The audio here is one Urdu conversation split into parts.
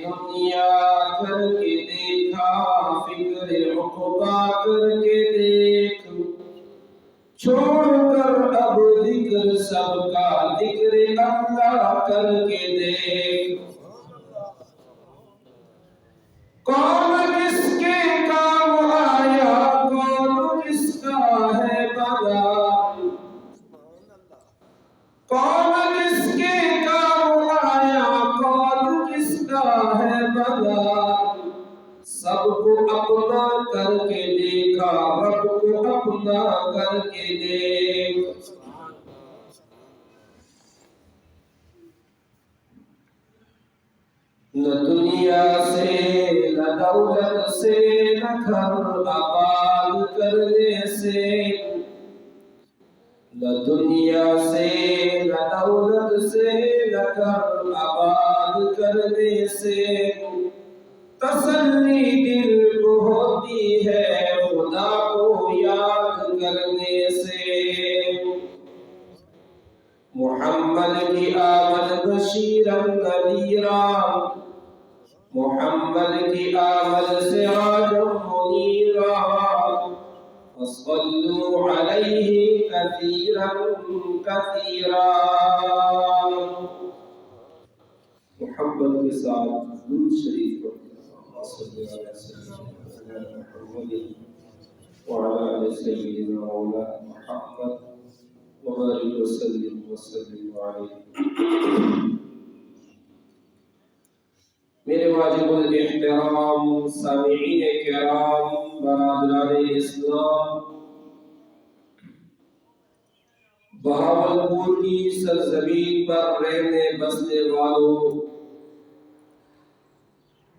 دنیا کر کے دیکھا، فکر عقبا کر کے دیکھ، چھوڑ کر اب ذکر سب کا، ذکر اللہ کر کے دیکھ۔ کون کس کے کام آیا، کون کس کا ہے بدل، کون کس کے کام آیا، کون کس کا ہے بدل، سب کو اپنا کر کے دیکھا، رب کو اپنا کر کے دیکھ۔ نہ دنیا سے نہ دولت سے نہ گھر آباد کرنے سے، نہ دنیا سے نہ دولت سے نہ گھر آباد کرنے سے، تسلی دل کو ہوتی ہے خدا کو یاد کرنے سے۔ محمد کی آمد بشیرا نذیرا، محمد کی آمد سراجا منیرا، فصلوا علیہ کثیرا کثیرا۔ محمد کے ساتھ درود شریف پڑھتے ہیں، صلی اللہ علیہ وسلم محمد وعلى آل سيدنا مولانا محمد وبارك وسلم عليه۔ میرے واجب الاحترام سامعین کرام، برادران اسلام، بہاولپور کی سرزمین پر رہنے بسنے والوں،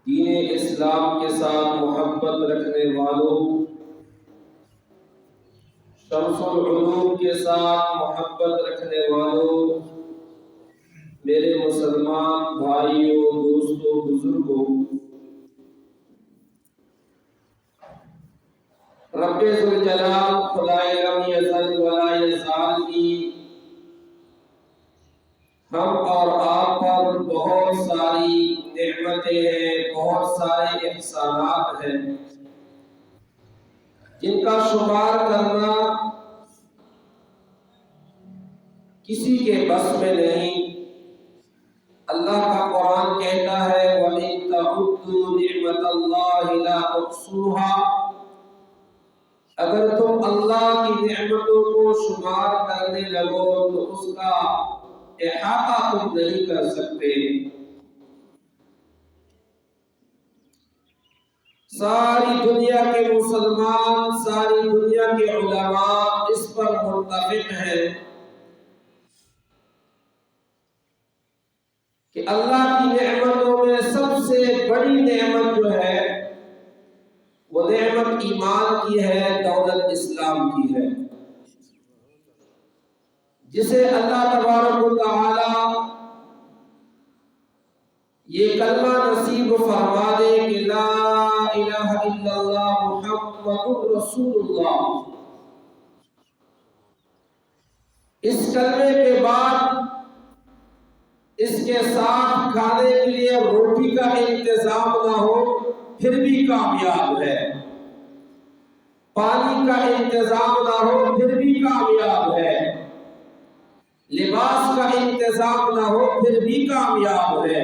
دین اسلام کے ساتھ محبت رکھنے والوں، شمس العلوم کے ساتھ محبت رکھنے والوں، میرے مسلمان بھائیوں، دوستوں، بزرگوں، رب ذوالجلال خدائے لم یزل ولا یزال کی ہم اور آپ پر بہت ساری نعمتیں ہیں، بہت سارے احسانات ہیں، جن کا شمار کرنا کسی کے بس میں نہیں۔ اللہ کا قرآن کہتا ہے وَإِن تَعُدُّوا نِعْمَةَ اللَّهِ لَا تُحْصُوهَا، اگر تم اللہ کی نعمتوں کو شمار کرنے لگو تو اس کا احاطہ تم نہیں کر سکتے۔ ساری دنیا کے مسلمان، ساری دنیا کے علماء اس پر متفق ہیں کہ اللہ کی نعمتوں میں سب سے بڑی نعمت جو ہے وہ نعمت ایمان کی ہے، دولت اسلام کی ہے، جسے اللہ تبارک و تعالی یہ کلمہ نصیب فرما دے کہ لا الہ الا اللہ محمد رسول اللہ۔ اس کلمے کے بعد اس کے ساتھ کھانے کے لیے روٹی کا انتظام نہ ہو پھر بھی کامیاب ہے، پانی کا انتظام نہ ہو پھر بھی کامیاب ہے، لباس کا انتظام نہ ہو پھر بھی کامیاب ہے،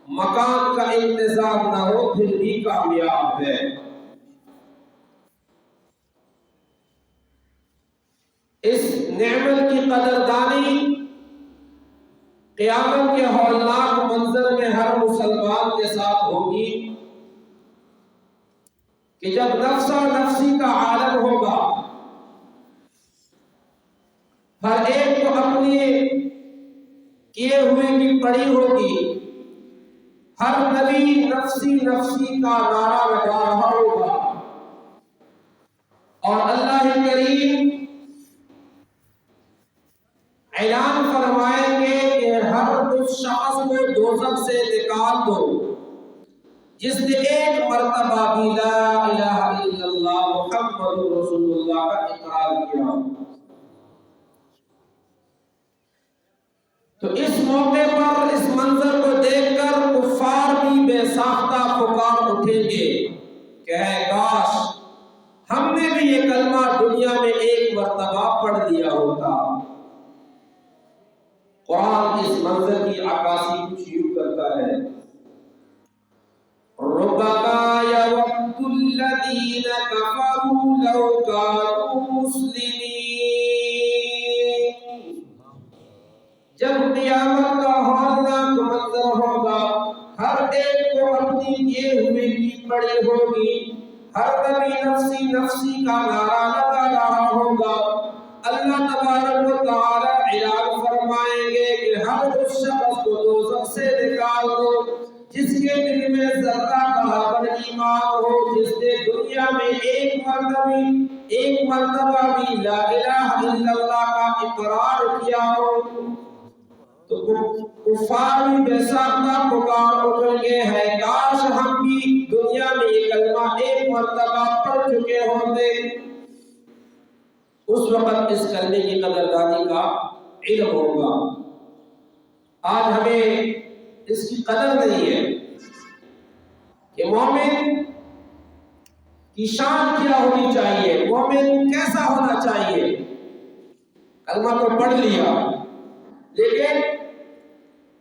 مکان کا انتظام نہ ہو پھر بھی کامیاب ہے۔ اس نعمت کی قدردانی قیامت کے ہولناک منظر میں ہر مسلمان کے ساتھ ہوگی کہ جب نفسا نفسی کا عالم ہوگا، ہر ایک کو اپنے کیے ہوئے کی پڑی ہوگی، ہر نبی نفسی نفسی کا نعرہ لگا رہا ہوگا، اور اللہ کریم اعلان فرمائیں گے کہ ہر اس شخص کو دوزخ سے نکال دو جس نے ایک مرتبہ بھی لا الہ الا اللہ محمد رسول اللہ کا اقرار کیا۔ تو اس موقع پر اس منظر کو دیکھ کر کفار بھی اپنی کیے ہوئے کی پڑی ہوگی، ہر نبی نفسی نفسی کا نعرہ لگا رہا ہوگا، اللہ تبارک و تعالی اعلان فرمائیں گے کہ ہر اس شخص کو دوزخ سے نکال دو جس کے دل میں ذرہ برابر ایمان ہو، جس نے دنیا میں ایک مرتبہ بھی لا الہ الا اللہ کا اقرار کیا ہو۔ تو کفار بھی بے ساختہ پکار اٹھیں گے، ہے کاش ہم بھی دنیا میں یہ کلمہ ایک مرتبہ پڑھ چکے ہوتے۔ اس وقت اس کلمے کی قدردانی کا علم ہوگا۔ آج ہمیں اس کی قدر نہیں ہے کہ مومن کی شان کیا ہونی چاہیے، مومن کیسا ہونا چاہیے۔ کلمہ تو پڑھ لیا، لیکن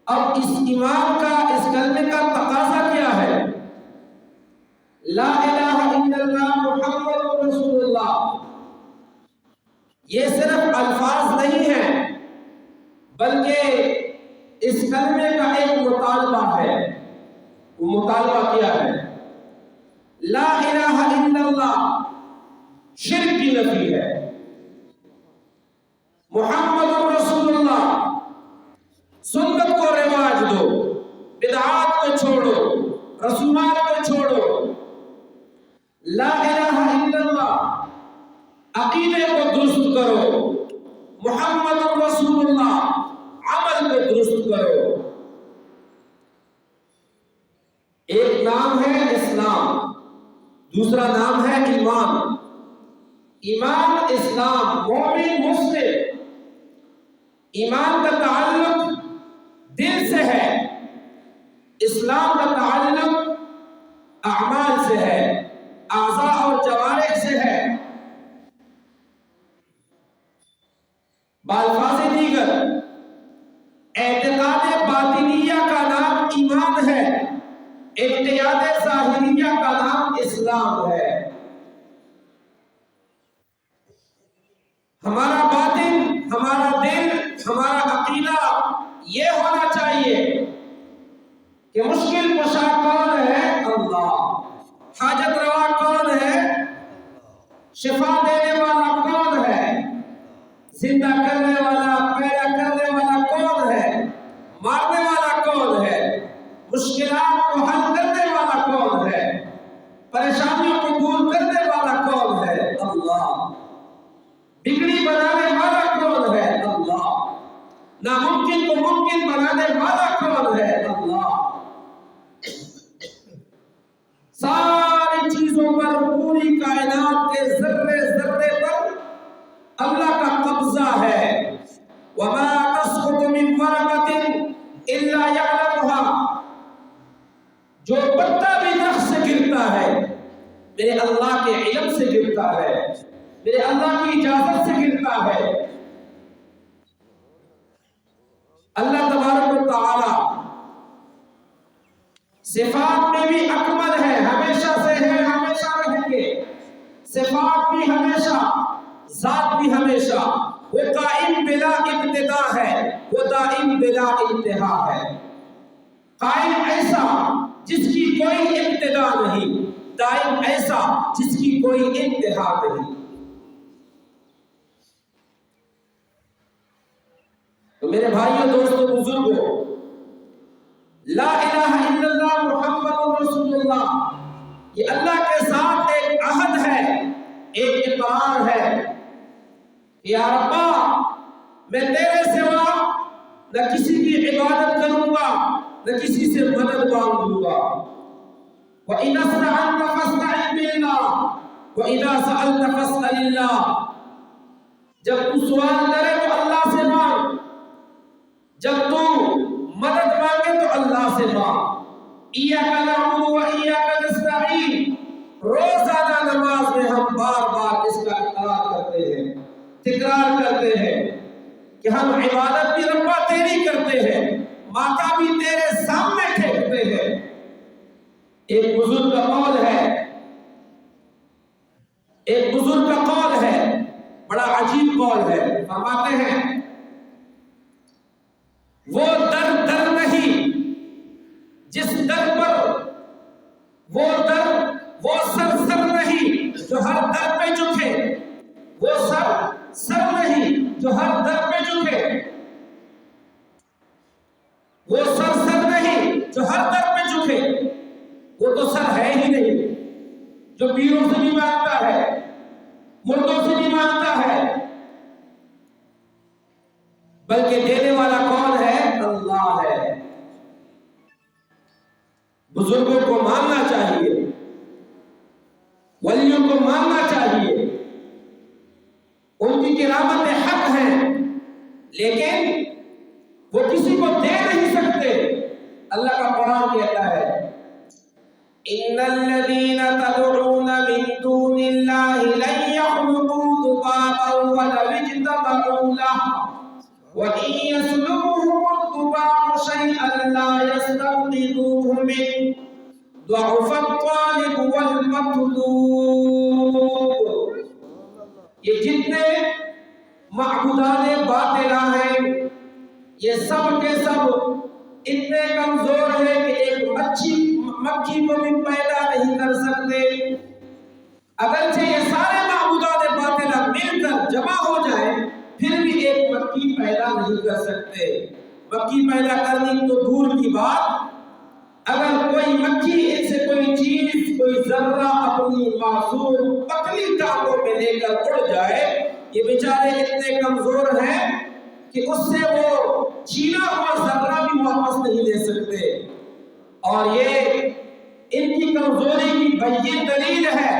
اب اس ایمان کا، اس کلمے کا تقاضا کیا ہے؟ لا الہ الا اللہ محمد رسول اللہ، یہ صرف الفاظ نہیں ہیں بلکہ اس کلمے کا ایک مطالبہ ہے۔ وہ مطالبہ کیا ہے؟ لا الہ الا اللہ شرک کی نفی ہے، محمد رسول اللہ سنت کو رواج دو، بدعات کو چھوڑو، رسومات کو چھوڑو۔ لا الہ الا اللہ عقیدے کو درست کرو، محمد رسول اللہ عمل کو درست کرو۔ ایک نام ہے اسلام، دوسرا نام ہے ایمان۔ ایمان، اسلام، مومن، مسلم۔ ایمان کا تعلق دل سے ہے، اسلام کا تعلق اعمال سے ہے، اعضاء اور جوارح سے ہے۔ بالفاظ دیگر اعتقاد باطنیہ کا نام ایمان ہے، اعتقاد ظاہریہ کا نام اسلام ہے۔ ہمارا باطن، ہمارا دل، ہمارا عقیدہ یہ ہونا چاہیے کہ مشکل کشا کون ہے؟ اللہ۔ حاجت روا کون ہے؟ شفا دینے والا کون ہے؟ زندہ کرنے والا، پیدا کرنے والا کون ہے؟ مارنے والا کون ہے؟ مشکلات کو حل کرنے والا کون ہے؟ پریشانیوں کو دور کرنے والا کون ہے؟ اللہ۔ بگڑی بنانے والا کون ہے؟ اللہ۔ ناممکن کو ممکن بنانے والا کون ہے؟ اللہ۔ ساری چیزوں پر، پوری کائنات کے ذرے ذرے پر اللہ کا قبضہ ہے۔ وَمَا تَسْقُطُ مِن وَرَقَةٍ إِلَّا يَعْلَمُهَا، جو پتا بھی درخت سے گرتا ہے میرے اللہ کے علم سے گرتا ہے، میرے اللہ کی اجازت سے گرتا ہے۔ اللہ تبارک و تعالی صفات میں بھی اکمل ہے، ہمیشہ سے ہے، ہمیشہ رہیں گے۔ صفات بھی ہمیشہ، ذات بھی ہمیشہ۔ وہ قائم بلا ابتدا ہے، وہ دائم بلا انتہا ہے۔ قائم ایسا جس کی کوئی ابتدا نہیں، دائم ایسا جس کی کوئی انتہا نہیں۔ تو میرے بھائیوں، دوستوں، بزرگوں، لا الہ الا اللہ محمد رسول اللہ یہ اللہ کے ساتھ ایک عہد ہے، ایک اقرار ہے کہ یا ربا، میں تیرے سوا نہ کسی کی عبادت کروں گا، نہ کسی سے مدد مانگوں گا۔ وَإِذَا اسْتَعَنْتَ فَاسْتَعِنْ بِاللَّهِ وَإِذَا سَأَلْتَ فَاسْأَلِ اللَّهِ، جب تو سوال کرے تو اللہ سے مانگ، جب تو مدد مانگے تو اللہ سے مانگ۔ ایاک نعبد و ایاک نستعین، روزانہ نماز میں ہم بار بار اس کا اقرار کرتے ہیں، تکرار کرتے ہیں کہ ہم عبادت بھی ربا تیری کرتے ہیں، ماتھا بھی تیرے سامنے ٹھیکتے ہیں۔ ایک بزرگ کا قول ہے، ایک بزرگ کا قول ہے، بڑا عجیب قول ہے۔ فرماتے ہیں وہ در در نہیں جس در پر وہ در وہ سر نہیں جو ہر در پہ جھکے، وہ سر نہیں جو ہر در پہ جھکے، وہ سر نہیں جو ہر در پہ جھکے، وہ تو سر ہے ہی نہیں جو پیروں سے بھی مانگتا ہے، مردوں سے بھی مانگتا ہے، بلکہ دینے والا کون ہے؟ اللہ ہے۔ بزرگوں کو ماننا چاہیے، ولیوں کو ماننا چاہیے، ان کی کرامت حق ہیں، لیکن وہ کسی کو دے نہیں سکتے۔ اللہ کا قرآن کہتا ہے ان الذين تدعون من دون الله لن يخلقوا ذبابا ولو اجتمعوا له وإن يسلبهم الذباب شيئا لا يستنقذوه منه ضعف الطالب والمطلوب۔ یہ جتنے معبودان باطلہ ہیں یہ سب کے سب اتنے کمزور ہیں کہ ایک مکھی کو بھی پیدا نہیں کر سکتے۔ اگرچہ یہ سارے معبودان باطلہ مل کر جمع ہو جائیں پھر بھی ایک مکھی پیدا نہیں کر سکتے۔ مکھی پیدا کرنی تو دور کی بات، اگر کوئی مکھی ان سے کوئی چیز کوئی ذرہ اپنی معصوم پتلی ٹانگوں میں لے کر اڑ جائے، یہ بیچارے اتنے کمزور ہیں کہ اس سے وہ چھینا ہوا ذرہ بھی واپس نہیں لے سکتے۔ اور یہ ان کی کمزوری کی بین دلیل ہے،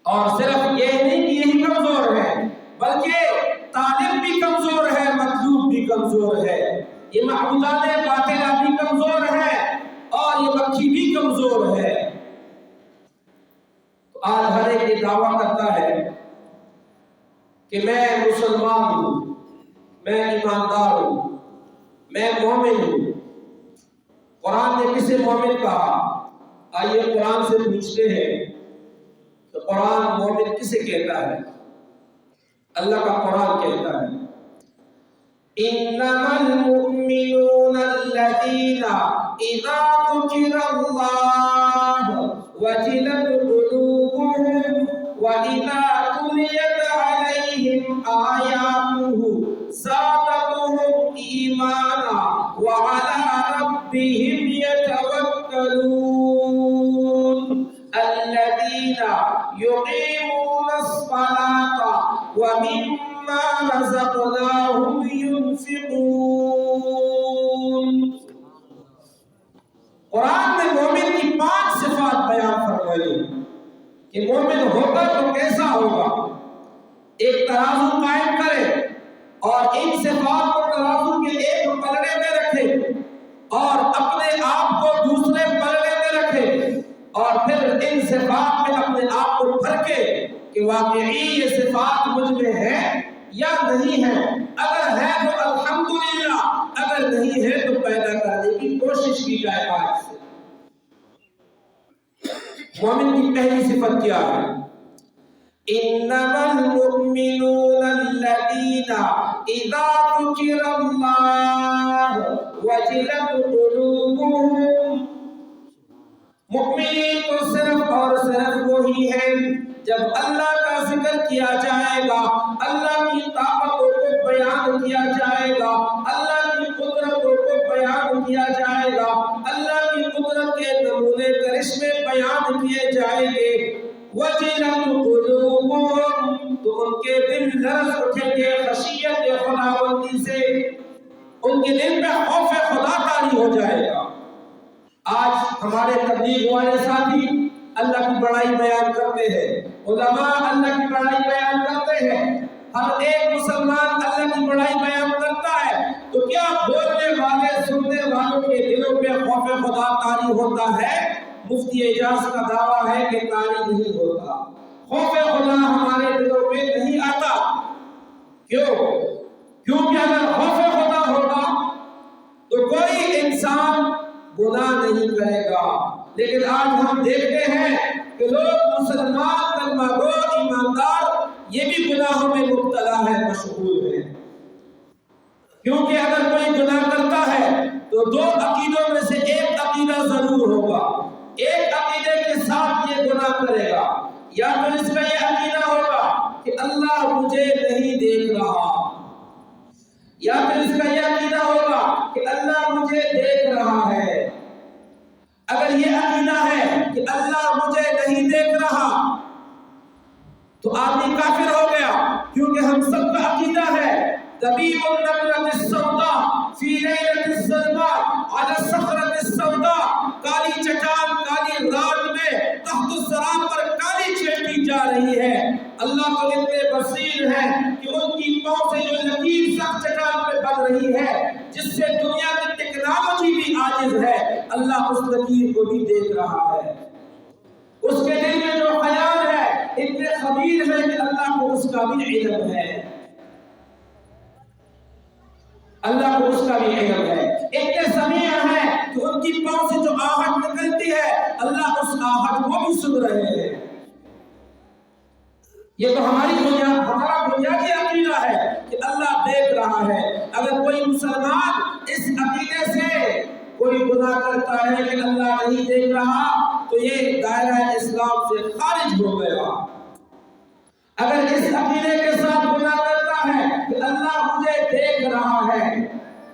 اور صرف یہ نہیں کہ یہی کمزور ہے بلکہ طالب بھی کمزور ہے، مطلوب بھی کمزور ہے، یہ معبودان باطلہ بھی کمزور ہے اور یہ مکھی بھی کمزور ہے۔ تو آج ہر ایک یہ دعویٰ کرتا ہے کہ میں مسلمان ہوں، میں ایماندار ہوں، میں مومن ہوں۔ قرآن نے کسے مومن کہا؟ آئیے قرآن سے پوچھتے ہیں کہ قرآن مومن کسے کہتا ہے؟ اللہ کا قرآن کہتا ہے انما المؤمنون الذين اذا ذكر الله وجلت قلوبهم واذا تليت عليهم آياته زادتهم ایمانا وعلى ربهم يتوكلون الذين يقيمون الصلاة ومما رزقناهم ينفقون۔ قرآن نے مومن کی 5 صفات بیان فرمائی کہ مومن ہوگا تو کیسا ہوگا۔ ایک ترازو قائم کرے اور ان صفات کو ترازو کے ایک پلڑے میں رکھے اور اپنے آپ کو دوسرے پلڑے میں رکھے اور پھر ان صفات میں اپنے آپ کو پرکھے کہ واقعی یہ صفات مجھ میں ہے یا نہیں ہے، اگر ہے تو الحمدللہ، اگر نہیں ہے تو پیدا کرنے کی کوشش کی جائے۔ آج سے مومن کی پہلی صفت کیا ہے؟ انما المؤمنون الذين اذا ذكر الله وجلت قلوبهم۔ مؤمنین تو صرف اور صرف وہی ہیں جب اللہ کا ذکر کیا جائے گا، اللہ کی طاقتوں کو بیان کیا جائے گا، اللہ کی قدرتوں کو بیان کیا جائے گا، اللہ کی قدرت کے نمونے کرشمے بیان کیے جائیں گے۔ وجلت قلوبهم، تو ان کے دل لرز اٹھیں گے خشیت خداوندی سے، ان کے دل میں خوف خدا طاری ہو جائے گا۔ آج ہمارے تبلیغ والے ساتھی اللہ کی بڑائی بیان کرتے ہیں، علماء اللہ کی بڑائی بیان کرتے ہیں، ہر ایک مسلمان اللہ کی بڑائی بیان کرتا ہے، تو کیا بولنے والے سننے والوں کے دلوں پہ خوف خدا طاری ہوتا ہے؟ مفتی اعجاز کا دعویٰ ہے کہ طاری نہیں ہوتا، خوف خدا ہمارے دلوں پہ نہیں آتا۔ کیوں؟ کیونکہ اگر خوف خدا ہوگا تو کوئی انسان گناہ نہیں کرے گا، لیکن آج ہم دیکھتے ہیں کہ لوگ مسلمان کلمہ گو ایماندار یہ بھی گناہوں میں مبتلا ہے، مشغول ہے۔ کیونکہ اگر کوئی گناہ کرتا ہے تو 2 عقیدوں میں سے ایک عقیدہ ضرور ہوگا، ایک یا تو اس کا یہ عقیدہ ہوگا کہ اللہ مجھے نہیں دیکھ رہا، یا پھر اس کا یہ عقیدہ ہوگا کہ اللہ مجھے دیکھ رہا ہے۔ اگر یہ عقیدہ ہے کہ اللہ مجھے نہیں دیکھ رہا تو آدمی کافر ہو گیا، کیونکہ ہم سب کا عقیدہ ہے طبیب النملۃ السوداء فی لیلۃ الظلماء علی الصخرۃ السوداء، کالی چٹان کالی رات میں تحت الثرى پر کالی چیٹی جا رہی ہے۔ اللہ تو اتنے بصیر ہیں کہ ان کی پاؤں سے جو لکیر سخت چٹان پہ بن رہی ہے، جس سے دنیا کی ٹیکنالوجی بھی عاجز ہے، اللہ اس لکیر کو بھی دیکھ رہا ہے۔ اس کے دل میں جو خیال ہے اتنے خبیر ہے کہ اللہ کو اس کا بھی علم ہے، اللہ کو اس کا بھی علم ہے۔ اتنے سمیع ہیں کہ ان کی پاؤں سے جو آہٹ نکلتی ہے اللہ اس آہٹ کو بھی سن رہے ہیں۔ یہ تو ہمارا بنیادی عقیدہ ہے کہ اللہ دیکھ رہا ہے۔ اگر کوئی مسلمان اس عقیدے سے کوئی گناہ کرتا ہے کہ اللہ نہیں دیکھ رہا تو یہ دائرہ اسلام سے خارج ہو گیا۔ اگر اس عقیدے کے ساتھ گناہ کرتا ہے کہ اللہ مجھے دیکھ رہا ہے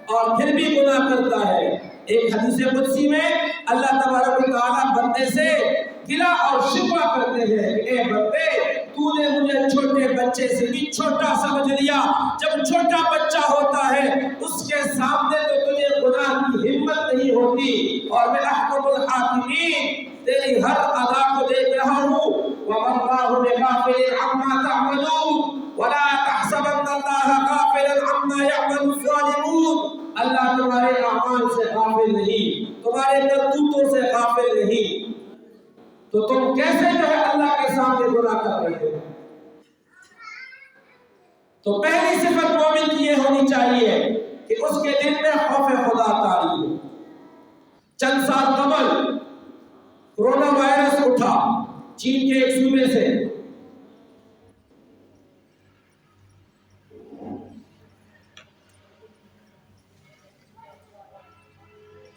اور پھر بھی گناہ کرتا ہے، ایک حدیث قدسی میں اللہ تبارک و تعالیٰ بندے سے گلہ اور شکوہ کرتے ہیں کہ اے بندے، تو نے مجھے چھوٹے بچے سے بھی چھوٹا سمجھ لیا، جب چھوٹا بچہ ہوتا ہے اس کے سامنے تو تجھے گناہ کی ہمت نہیں ہوتی، اور میں احکم الحاکمین تیری ہر ادا کو دیکھ رہا ہوں۔ وَمَا اللَّهُ بِغَافِلٍ عَمَّا تَعْمَلُونَ وَلَا تَحْسَبَنَّ اللَّهَ غَافِلًا عَمَّا يَعْمَلُ الظَّالِمُونَ، اللہ تمہارے اعمال سے غافل نہیں، تمہارے کرتوتوں سے غافل نہیں، تو تم کیسے جو ہے اللہ کے سامنے گناہ کر رہے ہو؟ تو پہلی صفت مومن کی یہ ہونی چاہیے کہ اس کے دل میں خوف خدا طاری ہو۔ چند سال قبل کورونا وائرس اٹھا چین کے ایک صوبے سے،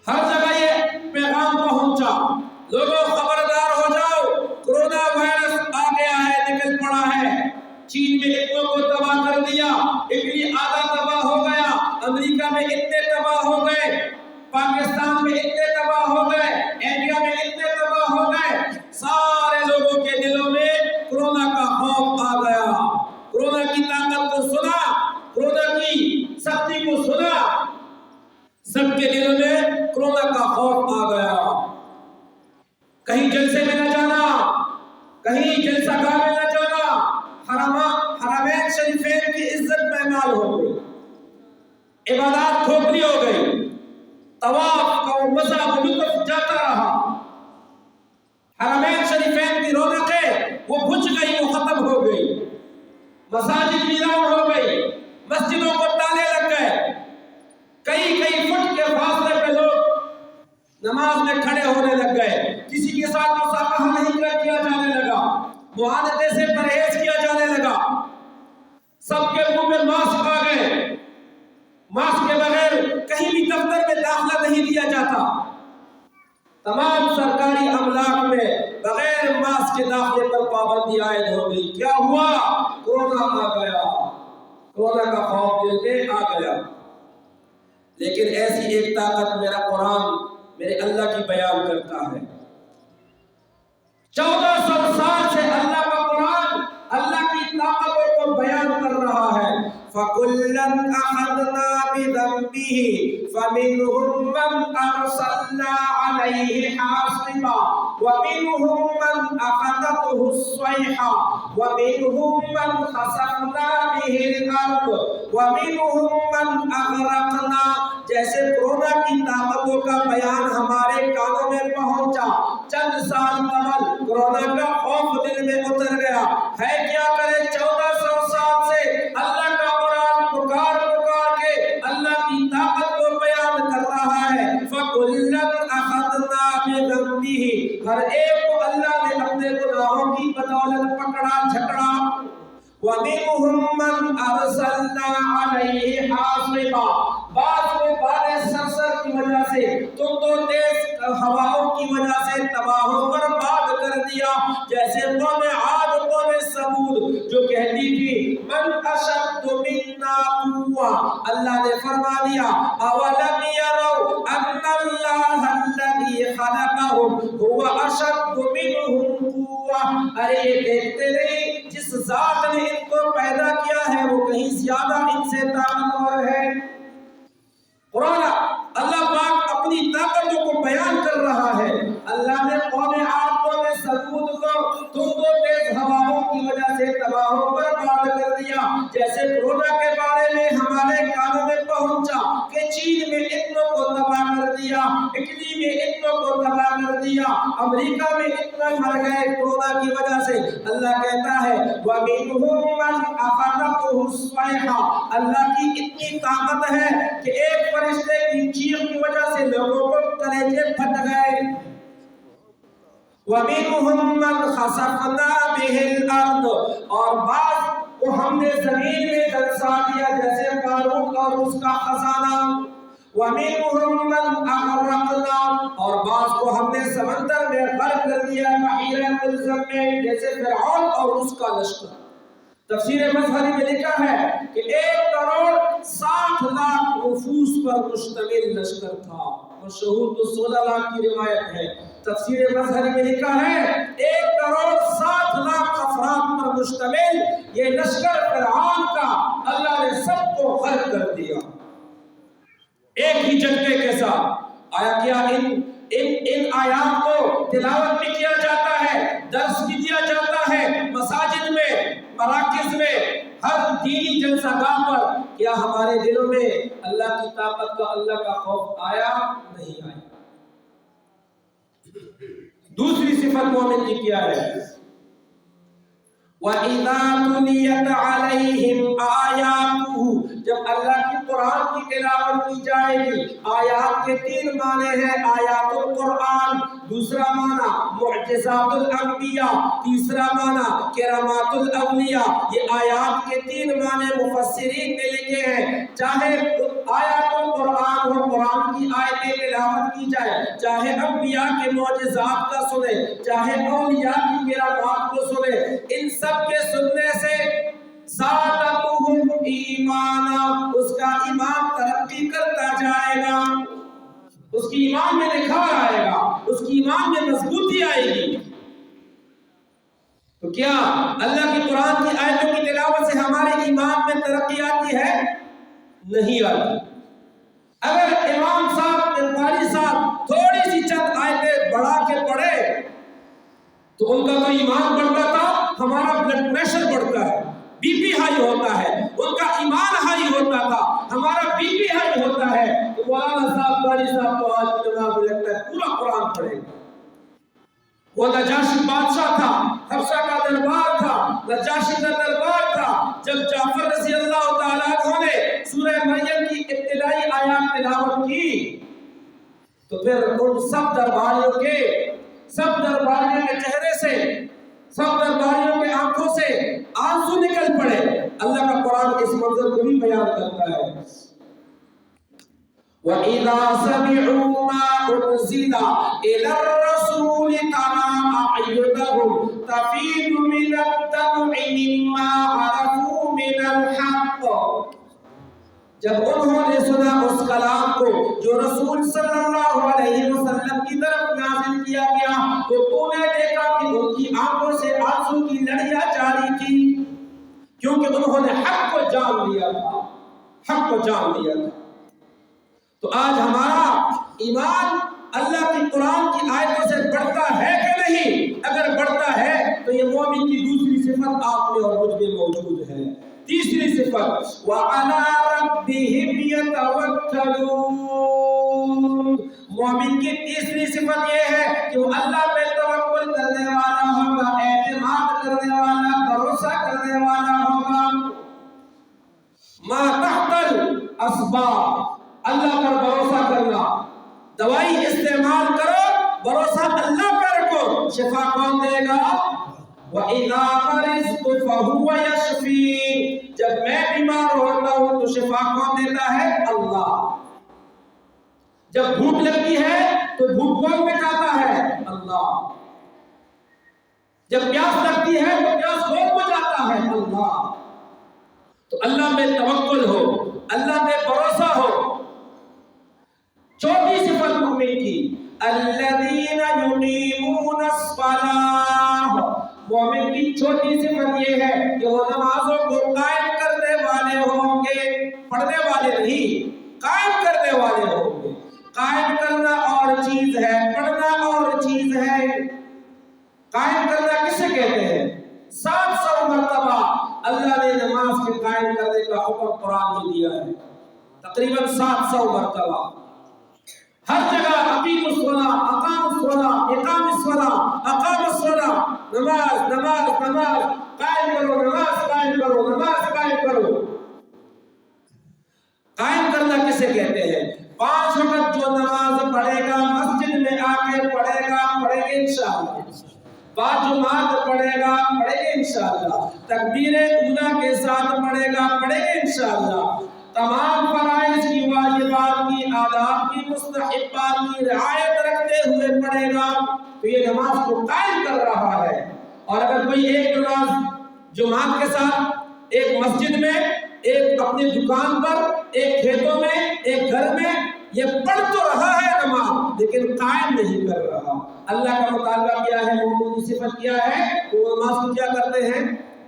ہر جگہ یہ پیغام پہنچا، لوگوں خبردار ہو جاؤ، کورونا وائرس آ گیا ہے، نکل پڑا ہے۔ چین میں اتنوں کو تباہ کر دیا، اٹلی آدھا تباہ ہو گیا، امریکہ میں اتنے تباہ ہو گئے، پاکستان میں اتنے تباہ ہو گئے، انڈیا میں اتنے تباہ ہو گئے۔ سارے لوگوں کے دلوں میں کورونا کا خوف آ گیا۔ کورونا کی طاقت کو سنا، کورونا کی سختی کو سنا، سب کے دلوں میں کورونا کا خوف آ گیا۔ کہیں جلسے میں نہ جانا، کہیں جلسہ گاہ میں نہ جانا، حرمین شریفین کی عزت پامال ہو گئی، عبادات کھوکھلی ہو گئی، طواف کا مزہ و لطف جاتا رہا، حرمین شریفین کی رونقیں وہ بجھ گئی، وہ ختم ہو گئی، مساجد ویران ہو گئی، مسجدوں کو تالے لگ گئے، کئی فٹ کے فاصلے پہ لوگ نماز میں کھڑے ہونے لگ گئے، کسی کے ساتھ مصافحہ نہیں کیا جانے لگا، معانقے سے پرہیز کیا جانے لگا، سب کے منہ میں ماسک آ گئے، ماسک کے بغیر کہیں بھی دفتر میں داخلہ نہیں دیا جاتا، تمام سرکاری املاک میں بغیر ماسک کے داخلے پر پابندی عائد ہو گئی۔ کیا ہوا؟ کورونا آ گیا، کورونا کا خوف دل میں آ گیا۔ لیکن ایسی ایک طاقت میرا قرآن میرے اللہ کی بیان کرتا ہے۔ 1400 سال سے اللہ کا قرآن اللہ کی طاقتوں کو بیان کر رہا ہے۔ فَكُلًّا أَخَذْنَا بِذَنبِهِ فَمِنْهُمْ مَنْ أَرْسَلْنَا عَلَيْهِ حَاصِبًا وَمِنْهُمْ مَنْ أَخَذَتْهُ الصَّيْحَةُ وَمِنْهُمْ مَنْ خَسَفْنَا بِهِ الْأَرْضَ وَمِنْهُمْ مَنْ أَغْرَقْنَا۔ جیسے کورونا کی طاقتوں کا بیان ہمارے کانوں میں پہنچا، چند سال قبل کورونا کا خوف دل میں اتر گیا ہے، کیا کرے 1400 سال سے اللہ کا قرآن پکار کے اللہ کی طاقت کو بیان کر رہا ہے۔ فَكُلًّا أَخَذْنَا بِذَنبِهِ، ہر ایک کو اللہ نے اپنے گناہوں کی بدولت پکڑا جھکڑا۔ وَمِنْهُمْ مَنْ أَرْسَلْنَا عَلَيْهِ حَاصِبًا، بعض کو بارش سرسر کی وجہ سے، تو تیز ہواؤں کی وجہ سے تباہ و برباد کر دیا، جیسے قوم عاد اللہ نے فرما دیا اولم یروا ان اللہ الذی خلقهم هو اشد منهم قوة، ارے یہ دیکھتے نہیں جس ذات نے ان کو پیدا کیا ہے وہ کہیں زیادہ ان سے طاقتور ہے۔ قرآن اللہ پاک اپنی طاقتوں کو بیان کر رہا ہے۔ اللہ نے قوم عاد قوم ثمود کو دھند و تیز ہواؤں کی وجہ سے تباہ و برباد کر دیا۔ جیسے کورونا کے بارے میں ہمارے کانوں میں پہنچا کہ چین میں اتنوں کو تباہ کر دیا، اٹلی میں اتنوں کو تباہ کر دیا، امریکہ میں اتنا مر گئے کورونا کی وجہ سے۔ اللہ کہتا ہے وَمِنْهُمْ مَنْ أَخَذَتْهُ الصَّيْحَةُ، اللہ کی اتنی طاقت ہے کہ ایک فرشتے کی چیخ کی وجہ سے لوگوں کو کلیجے پھٹ گئے۔ وَمِنْهُمْ مَنْ خَسَفْنَا بِهِ الْأَرْضَ، اور بعض کو ہم نے زمین میں دھنسا دیا جیسے قارون اور اس کا خزانہ۔ وَمِنْهُمْ مَنْ أَغْرَقْنَا، اور بعض کو ہم نے سمندر میں غرق کر دیا بحیرہ ملزم میں جیسے فرعون اور اس کا لشکر۔ تفسیر مظہری میں لکھا ہے کہ 1,60,00,000 نفوس پر مشتمل لشکر تھا، مشہور تو 16 لاکھ کی روایت ہے۔ تفسیر مظہری میں لکھا ہے 1,60,00,000 افراد پر مشتمل یہ لشکر فرعون کا اللہ نے سب کو غرق کر دیا ایک ہی جھٹکے کے ساتھ۔ آیا کیا ان آیات کو تلاوت بھی کیا جاتا ہے، درس بھی دیا جاتا ہے مساجد میں، مراکز میں، ہر دینی جلسہ گاہ پر، کیا ہمارے دلوں میں اللہ کی طاقت کا، اللہ کا خوف آیا؟ نہیں آیا۔ دوسری صفت مومن کی کیا ہے؟ وَإِذَا تُلِيَتْ عَلَيْهِمْ آيَاتُهُ، جب اللہ کی قرآن کی تلاوت کی جائے گی۔ آیات کے 3 معنی ہیں، آیات القرآن، دوسرا معنی معجزات الانبیاء، تیسرا معنی کرامات الاولیاء۔ یہ آیات کے 3 معنی مفسرین نے لکھے ہیں۔ چاہے آیات القرآن ہو، قرآن کی آیتیں تلاوت کی جائے، چاہے انبیاء کے معجزات کا سنے، چاہے اولیاء کی کرامات کو سنے، ان سب کے سننے سے زادتہم ایمانا، اس کا ایمان ترقی کرتا جائے گا، اس کی ایمان میں نکھار آئے گا، اس کی ایمان میں مضبوطی آئے گی۔ تو کیا اللہ کی قرآن کی آیتوں کی تلاوت سے ہمارے ایمان میں ترقی آتی ہے؟ نہیں آتی۔ اگر امام صاحب، قاری صاحب تھوڑی سی چند آیتیں بڑھا کے پڑھے تو ان کا تو ایمان بڑھتا تھا، ہمارا بلڈ پریشر بڑھتا ہے، بی پی ہائی ہوتا ہے، ان کا ایمان ہائی ہوتا تھا، ہمارا بی پی ہائی ہوتا ہے۔ تو مولانا صاحب، قاری صاحب تو آج کی جناب لگتا ہے پورا قرآن پڑھے گا۔ وہ نجاشی بادشاہ تھا، حبشہ کا دربار تھا، نجاشی کا دربار تھا۔ جب جعفر رضی اللہ تعالیٰ عنہ نے سورہ مریم کی ابتدائی آیات تلاوت کی تو پھر ان سب درباریوں کے چہرے سے، سب درباریوں کے آنکھوں سے آنسو نکل پڑے۔ اللہ کا قرآن اس منظر کو بھی بیان کرتا ہے۔ وَإِذَا سَمِعُوا مَا أُنزِلَ إِلَى الرَّسُولِ تَرَىٰ أَعْيُنَهُمْ تَفِيضُ مِنَ الدَّمْعِ مِمَّا عَرَفُوا مِنَ الْحَقِّ، جب انہوں نے سنا اس کلام کو جو رسول صلی اللہ علیہ وسلم کی طرف نازل کیا گیا تو تو نے دیکھا کہ ان کی آنکھوں سے آنسو کی لڑیاں جاری تھی، کیونکہ انہوں نے حق کو جان لیا تھا، حق کو جان لیا تھا۔ تو آج ہمارا ایمان اللہ کی قرآن کی آیتوں سے بڑھتا ہے کہ نہیں؟ اگر بڑھتا ہے تو یہ مومن کی دوسری صفت آپ میں اور مجھ میں موجود ہے۔ تیسری صفت وَعَلَىٰ رَبِّهِمْ يَتَوَكَّلُونَ، مومن کی تیسری صفت یہ ہے کہ وہ اللہ پہ توکل کرنے والا ہوگا، اعتماد کرنے والا، بھروسہ کرنے والا ہوگا۔ مَا تَحْتَ الْأَسْبَابِ، اللہ پر بھروسہ کرنا، دوائی استعمال کرو، بھروسہ اللہ پر رکھو، شفا کون دے گا؟ وَإِذَا مَرِضْتُ فَهُوَ يَشْفِينِ، جب میں بیمار ہوتا ہوں تو شفا کون دیتا ہے؟ اللہ۔ جب بھوک لگتی ہے تو بھوک کون مٹاتا ہے؟ اللہ۔ جب پیاس لگتی ہے تو پیاس کون بجھاتا ہے؟ اللہ۔ تو اللہ میں توکل ہو، اللہ پہ بھروسہ ہو۔ چوتھی صفت مومن کی الذین یقیمون الصلاۃ، مومن کی چوتھی صفت یہ ہے کہ وہ نمازوں کو قائم کرنے والے ہوں گے، پڑھنے والے نہیں، قائم کرنے والے ہوں گے۔ قائم کرنا اور چیز ہے، پڑھنا اور چیز ہے۔ قائم کرنا کسے کہتے ہیں؟ 700 مرتبہ اللہ نے نماز کے قائم کرنے کا حکم قرآن میں دیا ہے، تقریباً 700 مرتبہ۔ ہر جگہ اقیم الصلاۃ، اقام الصلاۃ، اقام الصلاۃ، اقام الصلاۃ، نماز نماز نماز، قائم کرو نماز، قائم کرو نماز، قائم کرو۔ قائم کرنا کسے کہتے ہیں؟ 5 وقت جو نماز پڑھے گا، مسجد میں آ کے پڑھے گا، پڑھے گے انشاءاللہ، باجماعت پڑھے گا، پڑھے گے انشاءاللہ، تکبیر اولیٰ کے ساتھ پڑھے گا، پڑھے گے انشاءاللہ، تمام فرائض کی، واجبات کی، آداب کی، مستحبات کی رعایت رکھتے ہوئے پڑھے گا، تو یہ نماز کو قائم کر رہا ہے۔ اور اگر کوئی ایک نماز جماعت کے ساتھ ایک مسجد میں، ایک اپنی دکان پر، ایک کھیتوں میں، ایک گھر میں، یہ پڑھ تو رہا ہے نماز لیکن قائم نہیں کر رہا، اللہ کا مطالبہ کیا ہے، مومن کی صفت کیا ہے، وہ نماز کو کیا کرتے ہیں؟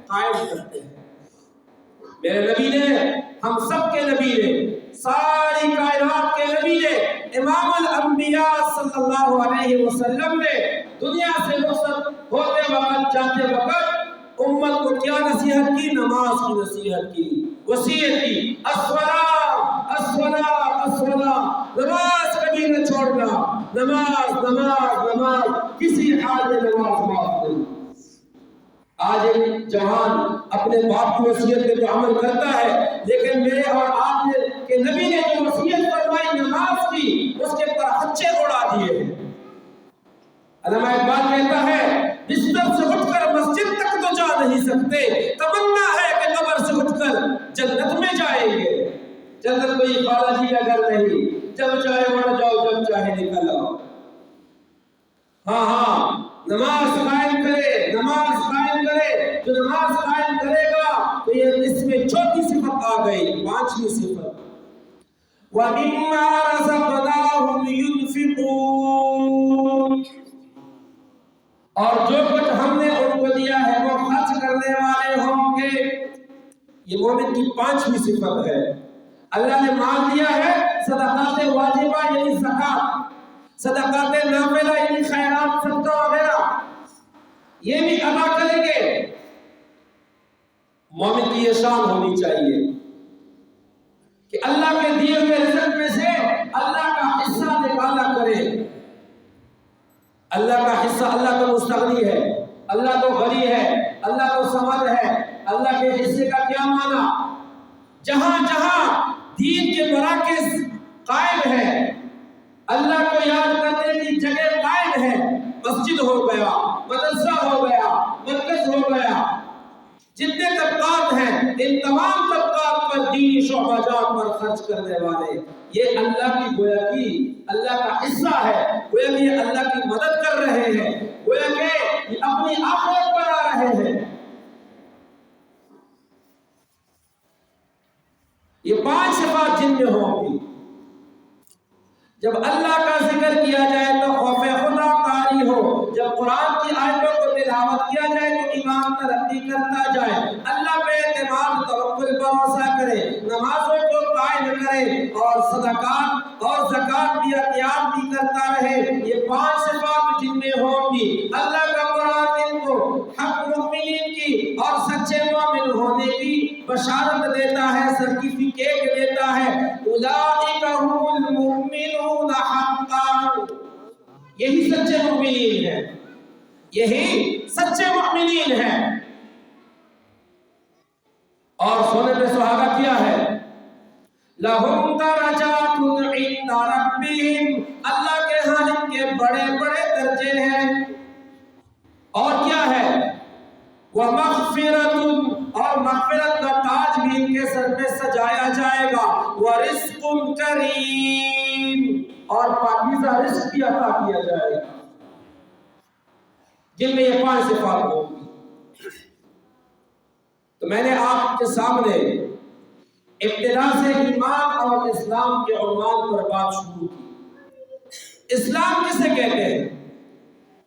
قائم کرتے ہیں۔ میرے نبی نے، ہم سب کے نبی نے، ساری کائنات کے نبی نے، امام الانبیاء صلی اللہ علیہ وسلم نے دنیا سے رخصت ہوتے وقت، جاتے وقت امت کو کیا نصیحت کی؟ نماز کی نصیحت کی، وصیت کی، الصلاۃ الصلاۃ الصلاۃ، نماز کبھی نہ چھوڑنا، نماز نماز نماز، کسی حال میں نماز معاف نہیں۔ آج ایک جوان اپنے باپ کی وصیت پہ تو عمل کرتا ہے، لیکن میرے اور آپ نے کہ نبی نے جو وصیت فرمائی نماز کی، اس کے پر ہچے اڑا دیے ہیں۔ علامہ اقبال کہتا ہے بستر سے اٹھ کر مسجد تک تو جا نہیں سکتے، تمنا ہے کہ قبر سے اٹھ کر جنت میں جائیں گے۔ جنت کوئی خالہ جی کا گھر نہیں، جب چاہے وہاں جاؤ، جب چاہے نکل آؤ۔ ہاں ہاں، نماز قائم کرے، نماز قائم کرے، جو نماز قائم کرے گا تو یہ اس میں چوتھی صفت آ گئی، 5ویں صفت وَمِمَّا رَزَقْنَاهُمْ يُنْفِقُونَ، اور جو کچھ ہم نے ان کو دیا ہے وہ خرچ کرنے والے ہوں گے۔ یہ مومن کی 5ویں صفت ہے۔ اللہ نے مال دیا ہے، صدقات واجبہ یعنی زکوٰۃ، صدقات نافلہ یعنی خیرات، صدقہ وغیرہ، یہ بھی ادا کریں گے۔ مومن کی یہ شان ہونی چاہیے کہ اللہ کے دیے ہوئے رزق میں سے اللہ کا حصہ نکالا کرے۔ اللہ کا حصہ، اللہ تو مستغنی ہے، اللہ تو غنی ہے، اللہ تو سمد ہے۔ اللہ کے حصے کا کیا معنی؟ جہاں جہاں دین کے مراکز قائم ہے، اللہ کو یاد کرنے کی جگہ قائم ہے، مسجد ہو گیا، مدرسہ ہو گیا، مرکز ہو گیا، جتنے طبقات ہیں ان تمام طبقات پر دینی شعبہ جات پر خرچ کرنے والے، یہ اللہ کی گویا کی اللہ کا حصہ ہے، گویا کہ یہ اللہ کی مدد کر رہے ہیں، گویا کہ یہ اپنی آخرت بنا رہے ہیں۔ یہ 5 صفات جن میں ہوں گی۔ جب اللہ کا ذکر کیا جائے تو خوف خدا طاری ہو، جب قرآن کی آیتوں کو تلاوت کیا جائے تو ایمان ترقی کرتا جائے، اللہ پہ اعتماد توکل بھروسہ کرے، نمازوں کو قائم کرے اور صدقات اور زکوٰۃ بھی احتیاط بھی کرتا رہے۔ یہ 5 صفات جن میں ہوں گی، اللہ کا قرآن ان کو حق مومنین کی اور سچے مومن ہونے کی بشارت دیتا ہے، سرٹیفکیٹ دیتا ہے۔ اولئک هم المؤمنون حقا، یہی سچے مومنین ہیں، یہی سچے مومنین ہیں۔ اور سونے پہ سہاگا کیا ہے؟ لَهُمْ دَرَجَاتٌ عِنْدَ رَبِّهِمْ، اللہ کے ہاں ان کے بڑے بڑے درجے ہیں۔ اور کیا ہے؟ وَمَغْفِرَةٌ، اور مغفرت کا تاج بھی ان کے سر پہ سجایا جائے گا۔ وَرِزْقٌ كَرِيمٌ، اور پاکیزہ رزق بھی عطا کیا جائے گا، جن میں یہ 5 صفات ہوں گی۔ تو میں نے آپ کے سامنے ابتدا سے ایمان اور اسلام کے عنوان پر بات شروع کی۔ اسلام کسے کہتے ہیں؟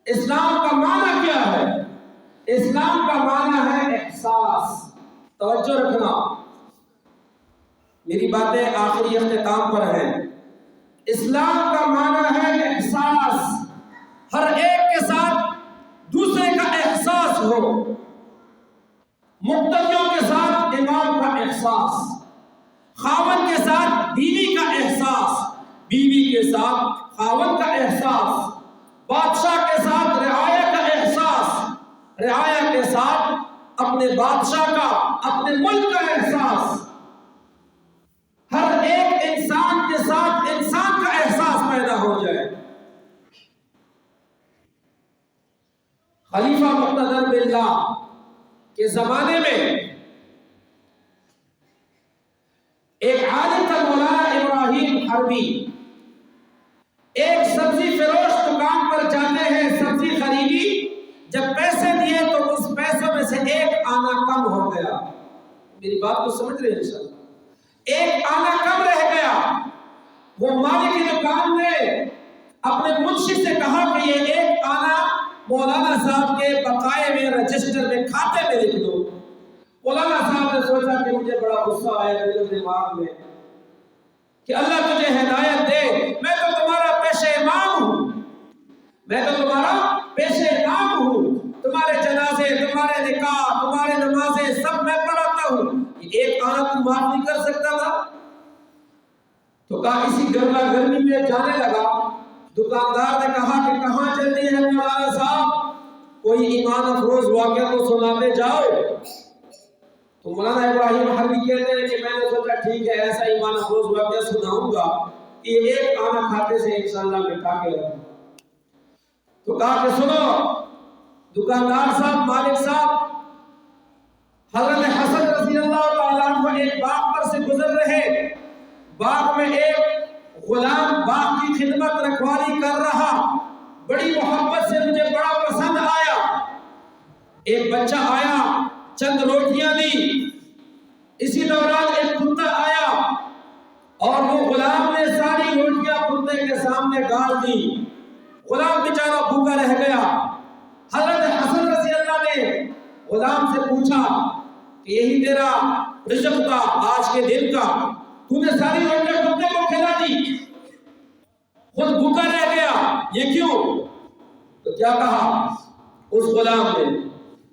اسلام کا معنی کیا ہے؟ اسلام کا معنی ہے احساس۔ توجہ رکھنا، میری باتیں آخری اختتام پر ہیں۔ اسلام کا معنی ہے احساس، ہر ایک کے ساتھ دوسرے کا احساس ہو، مقتدیوں کے ساتھ امام کا احساس، خاوند کے ساتھ بیوی کا احساس، بیوی کے ساتھ خاوند کا احساس، بادشاہ کے ساتھ رعایا کا احساس، رعایا کے ساتھ اپنے بادشاہ کا، اپنے ملک کا احساس، ہر ایک انسان کے ساتھ انسان کا احساس پیدا ہو جائے۔ خلیفہ مقتدر باللہ کے زمانے میں ایک عالم تھا مولانا ابراہیم حربی، ایک سبزی فروش دکان پر جاتے ہیں، سبزی خریدی، جب پیسے دیے تو اس پیسوں میں سے ایک آنا کم ہو گیا۔ میری بات کو سمجھ رہے ہیں انشاءاللہ؟ ایک آنا کم رہ گیا۔ وہ مالک کی دکان نے اپنے منشی سے کہا کہ یہ ایک آنا مولانا صاحب کے بقائے میں رجسٹر میں کھاتے میں لکھ دو۔ مولانا صاحب نے سوچا کہ مجھے بڑا غصہ آیا میرے دماغ میں کہ اللہ تجھے ہدایت دے، میں تو تمہارا پیش امام ہوں، میں تو تمہارا پیش امام ہوں، تمہارے جنازے، تمہارے نکاح، تمہارے نمازیں سب میں پڑھاتا ہوں، ایک آنا تم معاف نہیں کر سکتا تھا؟ تو کہا اسی گرما گرمی میں جانے لگا۔ دکاندار نے کہا کہ کہاں چلتی ہے مولانا صاحب، کوئی ایمان افروز واقعہ تو سناتے جاؤ۔ تو مولانا ابراہیم حربی کہتے ہیں کہ میں نے سوچا ٹھیک ہے ایسا ایمان افروز واقعہ سناؤں گا کہ ایک آنا کھاتے سے انشاءاللہ مٹا کے رکھوں۔ تو کہا کہ سنو دکاندار صاحب، مالک صاحب، حضرت حسن رضی اللہ تعالیٰ عنہ ایک باغ پر سے گزر رہے، باغ میں ایک غلام باغ کی خدمت رکھوالی کر رہا، بڑی محبت سے مجھے بڑا پسند آیا۔ ایک بچہ آیا، چند روٹیاں دی، اسی دوران ایک کتا آیا اور وہ غلام نے ساری روٹیاں کتے کے سامنے ڈال دی، غلام بیچارہ بھوکا رہ گیا۔ حضرت حسن رضی اللہ نے غلام سے پوچھا کہ یہی تیرا رزق تھا آج کے دن کا، تو نے ساری روٹیاں کتے کو کھلا دی، خود بھوکا رہ گیا، یہ کیوں؟ تو کیا کہا اس غلام نے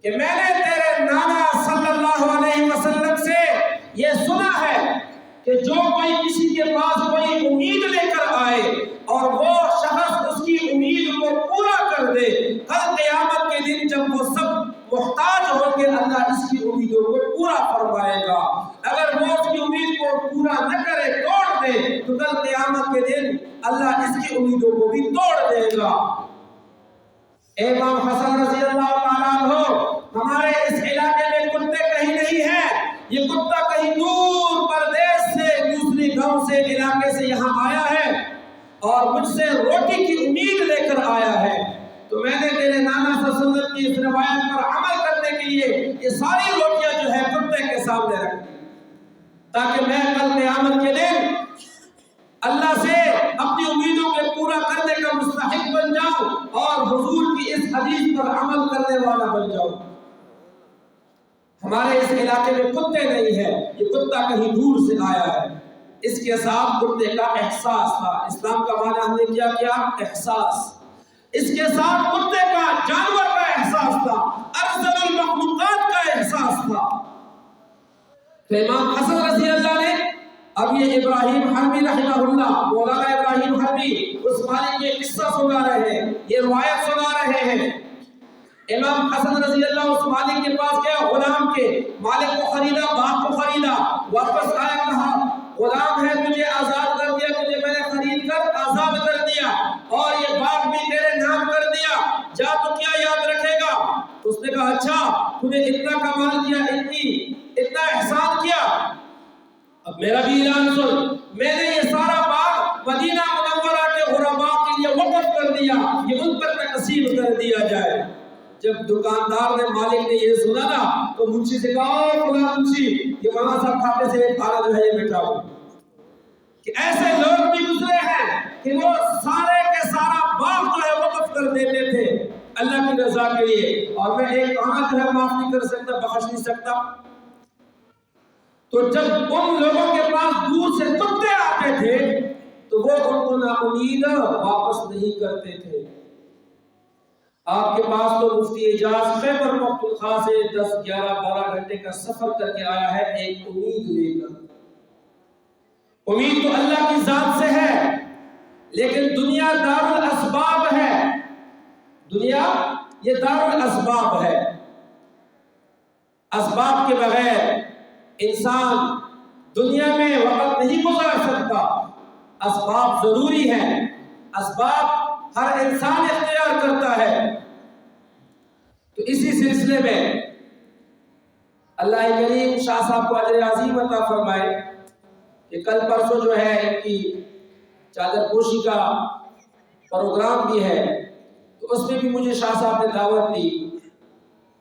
کہ میں نے تیرے نانا صلی اللہ علیہ وسلم سے یہ سنا ہے کہ جو کوئی کسی کے پاس کوئی امید لے کر آئے اور وہ شخص اس کی امید کو پورا کر دے، کل قیامت کے دن جب وہ سب محتاج ہوں گے اللہ اس کی امیدوں کو پورا فرمائے گا۔ اگر وہ اس کی امید کو پورا نہ کرے، توڑ دے، تو کل قیامت کے دن اللہ اس کی امیدوں کو بھی توڑ دے گا۔ امام حسن رضی اللہ تعالیٰ عنہ، ہمارے اس علاقے میں کتے کہیں نہیں ہیں، یہ کتا کہیں دور پردیش سے، دوسری گاؤں سے، علاقے سے یہاں آیا ہے اور مجھ سے روٹی کی امید لے کر آیا ہے۔ تو میں نے تیرے نانا صلی اللہ علیہ وسلم کی اس روایت پر عمل کرنے کے لیے یہ ساری روٹیاں جو ہے کتے کے سامنے رکھ دی، تاکہ میں کل قیامت کے دن اللہ سے اپنی امیدوں کے پورا کرنے کا مستحق بن جاؤں اور حضور کی اس حدیث پر عمل کرنے والا بن جاؤں۔ ہمارے اس علاقے میں کتے نہیں ہیں، یہ کتا کہیں دور سے آیا ہے۔ اس کے ساتھ کتے کا احساس تھا۔ اسلام کا معنی ہم نے کیا احساس۔ اس کے ساتھ کتے کا، جانور کا احساس تھا، ارذل المخلوقات کا احساس تھا۔ تو امام حسن رضی اللہ نے، اب یہ ابراہیم حربی رحمہ اللہ، مولانا ابراہیم حربی اس مالک کے قصہ سنا رہے ہیں، یہ روایت سنا رہے ہیں۔ امام حسن رضی اللہ اس مالک کے پاس گیا، غلام کے مالک کو خریدا، باغ کو خریدا، واپس آیا، کہا غلام ہے تجھے آزاد کر دیا، تجھے میں نے خرید کر آزاد کر دیا اور یہ باغ بھی تیرے نام کر دیا، جا تو کیا یاد رکھے گا؟ اس نے کہا اچھا تو نے اتنا کمال کیا، اتنا احسان کیا، اب میرا بھی اعلان سن، میں نے یہ سارا باغ مدینہ منورہ کے غرباء کے لیے وقف کر دیا، یہ ان پر تقسیم کر دیا جائے۔ جب دکاندار نے مالک نے یہ سنا نا تو منشی سے کہا فلاں منشی یہ مولانا صاحب کھاتے سے کھانا جو ہے یہ مٹا ہو. کہ ایسے لوگ بھی گزرے ہیں کہ وہ سارے کے سارا باغ جو ہے وقف کر دیتے تھے اللہ کی رضا کے لیے, اور میں ایک آنا جو ہے معاف نہیں کر سکتا, بخش نہیں سکتا. تو جب ان لوگوں کے پاس دور سے کتے آتے تھے تو وہ ان کو نا امید واپس نہیں کرتے تھے. آپ کے پاس تو مفتی اعجاز خیبر پختونخوا سے 10 11 12 گھنٹے کا سفر کر کے آیا ہے ایک امید لے کر. امید تو اللہ کی ذات سے ہے, لیکن دنیا دار الاسباب ہے. دنیا یہ دار الاسباب ہے. اسباب کے بغیر انسان دنیا میں وقت نہیں گزار سکتا. اسباب ضروری ہیں, اسباب ہر انسان اختیار کرتا ہے. تو اسی سلسلے میں اللہ کریم شاہ صاحب کو اجر عظیم عطا فرمائے کہ کل پرسوں جو ہے ان کی چادر پوشی کا پروگرام بھی ہے, تو اس میں بھی مجھے شاہ صاحب نے دعوت دی,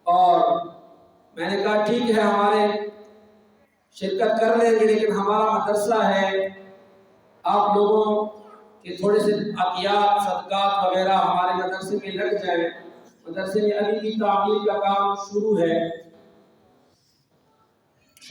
اور میں نے کہا ٹھیک ہے ہمارے شرکت کر لیں گے, لیکن ہمارا مدرسہ ہے, آپ لوگوں کے تھوڑے سے عطیات صدقات وغیرہ ہمارے مدرسے میں لگ جائیں. مدرسے میں ابھی بھی تعمیر کا کام شروع ہے,